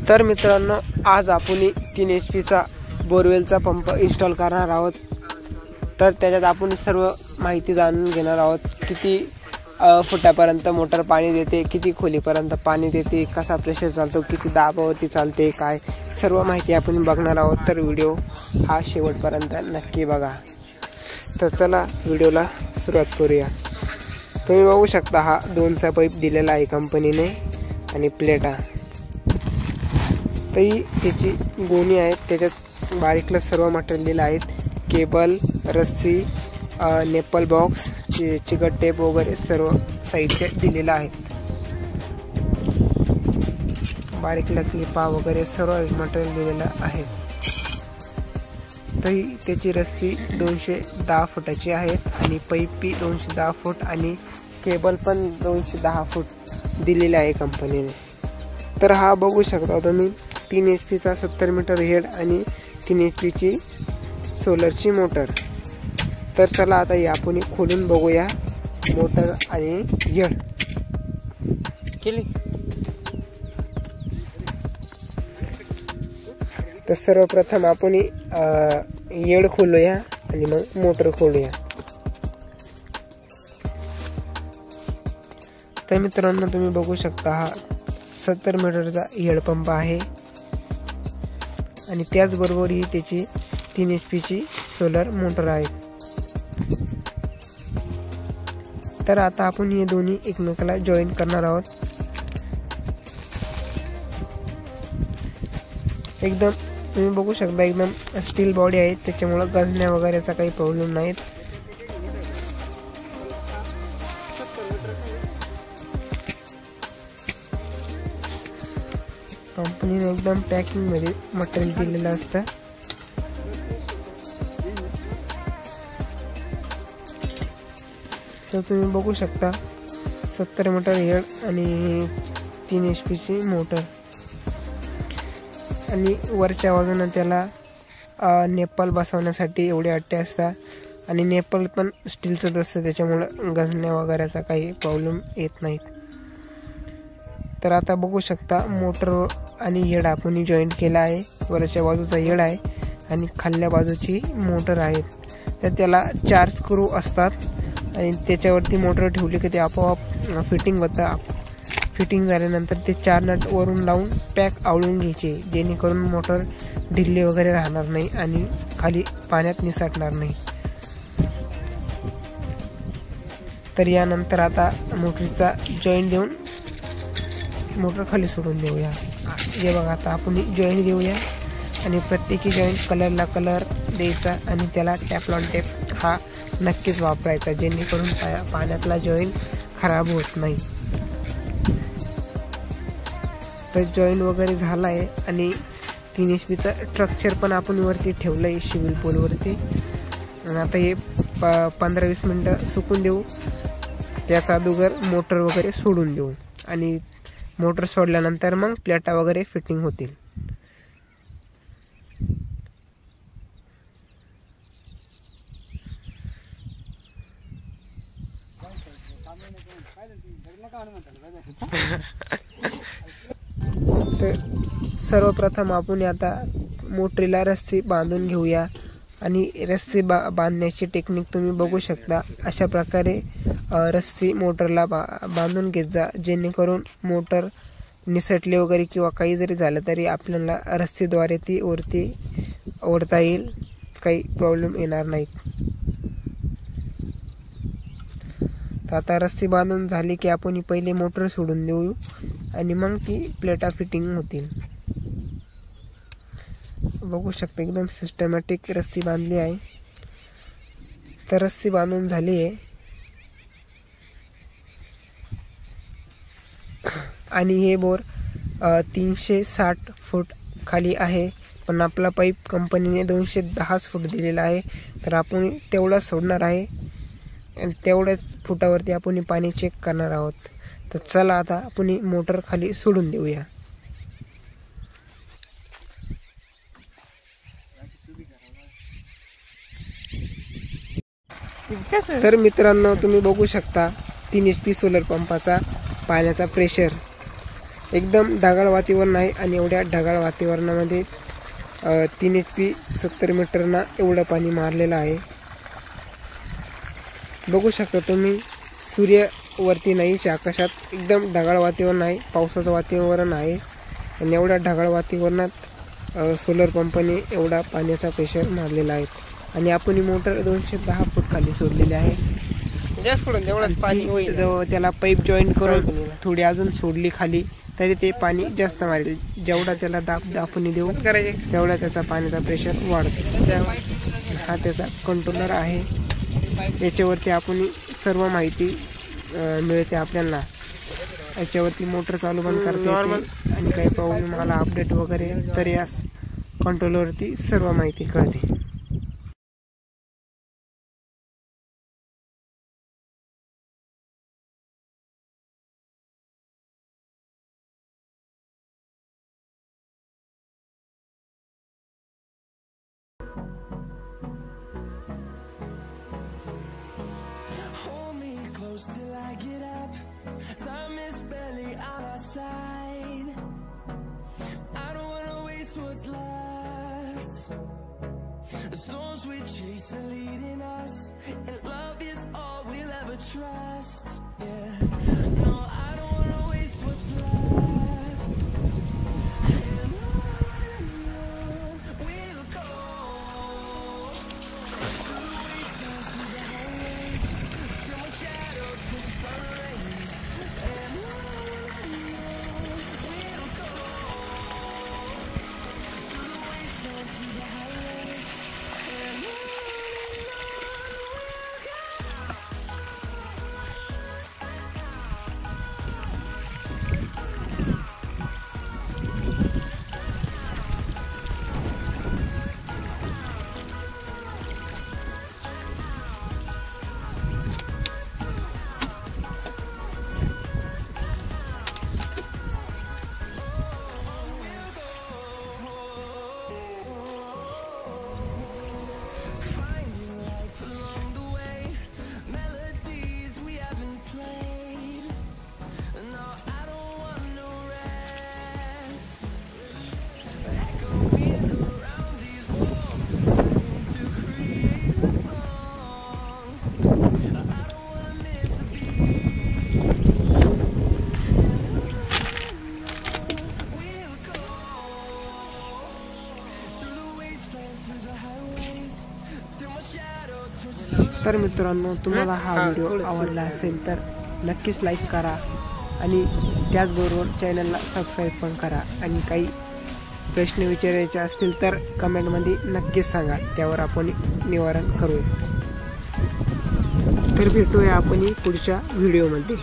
तर मित्रांनो, आज आपण 3 HP बोरवेलचा पंप इन्स्टॉल करणार आहोत। तर त्याच्यात आपण सर्व माहिती जाणून घेणार आहोत। किती फुटापर्यंत मोटर पाणी देते, किती खोलीपर्यंत पाणी देते, कसा प्रेशर चालतो, किती दाबावरती चालते, काय सर्व माहिती आपण बघणार आहोत। तर व्हिडिओ हा शेवटपर्यंत नक्की बघा। तर चला व्हिडिओला सुरुवात करूया। तुम्ही बघू शकता हा 2चा पाईप दिलेला आहे कंपनीने आणि प्लेटा। तरी त्याची गोणी आहेत, त्याच्यात बारीकला सर्व मटेरियल दिलं आहेत। केबल, रस्सी, नेपल बॉक्स, चिकट टेप वगैरे सर्व साहित्य दिलेलं आहे। बारीकला क्लिपा वगैरे सर्व मटेरियल दिलेलं आहे। तरी त्याची रस्सी 210 फुटाची आहे आणि पाईप बी 210 फूट आणि केबल पण 210 फूट दिलेला आहे कंपनीने। तर हा बघू शकता तुम्ही 3 HP 70 मीटर हेड आणि 3 HP ची सोलरची मोटर। तर चला आता आपण खोलून बघूया मोटर आणि हेड केली। तर सर्वप्रथम आपण हेड खोलूया आणि मग मोटर खोलूया। तर मित्रांनो, तुम्ही बघू शकता हा 70 मीटरचा हेड पंप आहे आणि त्याचबरोबर ही त्याची 3 HP ची सोलर मोटर आहे। तर आता आपण हे दोन्ही एकमेकाला जॉईन करणार आहोत। एकदम तुम्ही बघू शकता एकदम स्टील बॉडी आहे, त्याच्यामुळे गंजण्या वगैरेचा काही प्रॉब्लेम नाही। कंपनीने एकदम पॅकिंग मध्ये मटेरियल दिलेलं असतं। तर तुम्ही बघू शकता 70 मीटर हेड आणि 3 HP ची मोटर आणि वरच्या बाजूने त्याला नेपल बसवण्यासाठी एवढे अट्टे असतात आणि नेपल पण स्टीलचं असतं, त्याच्यामुळे गंजण्या वगैरेचा काही प्रॉब्लेम येत नाही। तर आता बघू शकता मोटर आणि हेड आपण जॉईंट केला आहे। वरच्या बाजूचा हेड आहे आणि खालच्या बाजूची मोटर आहे। तर त्याला 4 स्क्रू असतात आणि त्याच्यावरती मोटर ठेवली की ते आपोआप फिटिंग होतं। फिटिंग झाल्यानंतर ते 4 नट वरून लावून पॅक आवळून घ्यायचे, जेणेकरून मोटर ढिल्ली वगैरे राहणार नाही आणि खाली पाण्यात निसटणार नाही। तर यानंतर आता मोटरचा जॉईंट देऊन मोटर खाली सोडून देऊया। हे बघा, आता आपण जॉईंट देऊया आणि प्रत्येकी जॉईंट कलरला कलर द्यायचा आणि त्याला टॅपलॉन टेप हा नक्कीच वापरायचा, जेणेकरून पाण्यातला जॉईंट खराब होत नाही। तर जॉईंट वगैरे झाला आहे आणि 3 HP चा स्ट्रक्चर पण आपण वरती ठेवलं आहे सिव्हिल पोलवरती। आणि आता हे 15-20 मिनटं सुकून देऊ। त्याचा अगोदर मोटर वगैरे सोडून देऊ आणि मोटर सोडल्यानंतर मग प्लेटा वगैरे फिटिंग होतील। तर सर्वप्रथम आपण आता मोटरीला रस्सी बांधून घेऊया आणि रस्सी बांधण्याची टेक्निक तुम्ही बघू शकता। अशा प्रकारे रस्सी मोटरला बांधून घेत जा, जेणेकरून मोटर निसटली वगैरे किंवा काही जरी झालं तरी आपल्याला रस्सीद्वारे ती वरती ओढता येईल, काही प्रॉब्लेम येणार नाही। तर आता रस्सी बांधून झाली की आपण पहिले मोटर सोडून देऊ आणि मग ती प्लेटा फिटिंग होतील। बघू शकता एकदम सिस्टमॅटिक रस्सी बांधली आहे। तर रस्सी बांधून झाली आहे आणि हे बोर 360 फूट खाली आहे, पण आपला पाईप कंपनीने 210 फूट दिलेला आहे। तर आपण तेवढा सोडणार आहे आणि तेवढ्याच फुटावरती आपण पाणी चेक करणार आहोत। तर चला आता आपण मोटर खाली सोडून देऊया। तर मित्रांनो, तुम्ही बघू शकता 3 HP सोलर पंपाचा पाण्याचा प्रेशर एकदम ढगाळ वातावरण आहे आणि एवढ्या ढगाळ वातावरणामध्ये 3 HP 70 मीटरना एवढं पाणी मारलेलं आहे. बघू शकता तुम्ही, सूर्य वरती नाहीच, आकाशात एकदम ढगाळ वातावरण आहे, पावसाचं वातावरण आहे. आणि एवढ्या ढगाळ वातावरणात सोलर पंपाने एवढा पाण्याचा प्रेशर मारलेला आहे. आणि आपण ही मोटर 210 फूट खाली सोडलेली आहे. जास्त पडून तेवढंच पाणी होईल. त्याला पाईप जॉईन करून थोडी अजून सोडली खाली तरी ते पाणी जास्त मारेल. जेवढा त्याला दाब आपण देऊ तेवढा त्याचा पाण्याचा प्रेशर वाढतो. हा त्याचा कंट्रोलर आहे. याच्यावरती आपण सर्व माहिती मिळते आपल्याला. याच्यावरती मोटर चालू बंद करता येते आणि काही प्रॉब्लेम आला अपडेट वगैरे तर यास कंट्रोलवरती सर्व माहिती कळते. Till I get up, time is barely on our side. I don't wanna waste what's left. The storms we chase are leading us, and love is all we'll ever trust. Yeah, no, I don't wanna waste what's left. And on we'll go. तर मित्रांनो, तुम्हाला हा video आवडला असेल तर नक्कीच like करा आणि त्याचबरोबर चॅनलला सबस्क्राईब पण करा. आणि काही प्रश्न विचारायचे असतील तर कमेंटमध्ये नक्कीच सांगा, त्यावर आपण निवारण करूया. तर भेटूया आपण पुढच्या व्हिडिओमध्ये.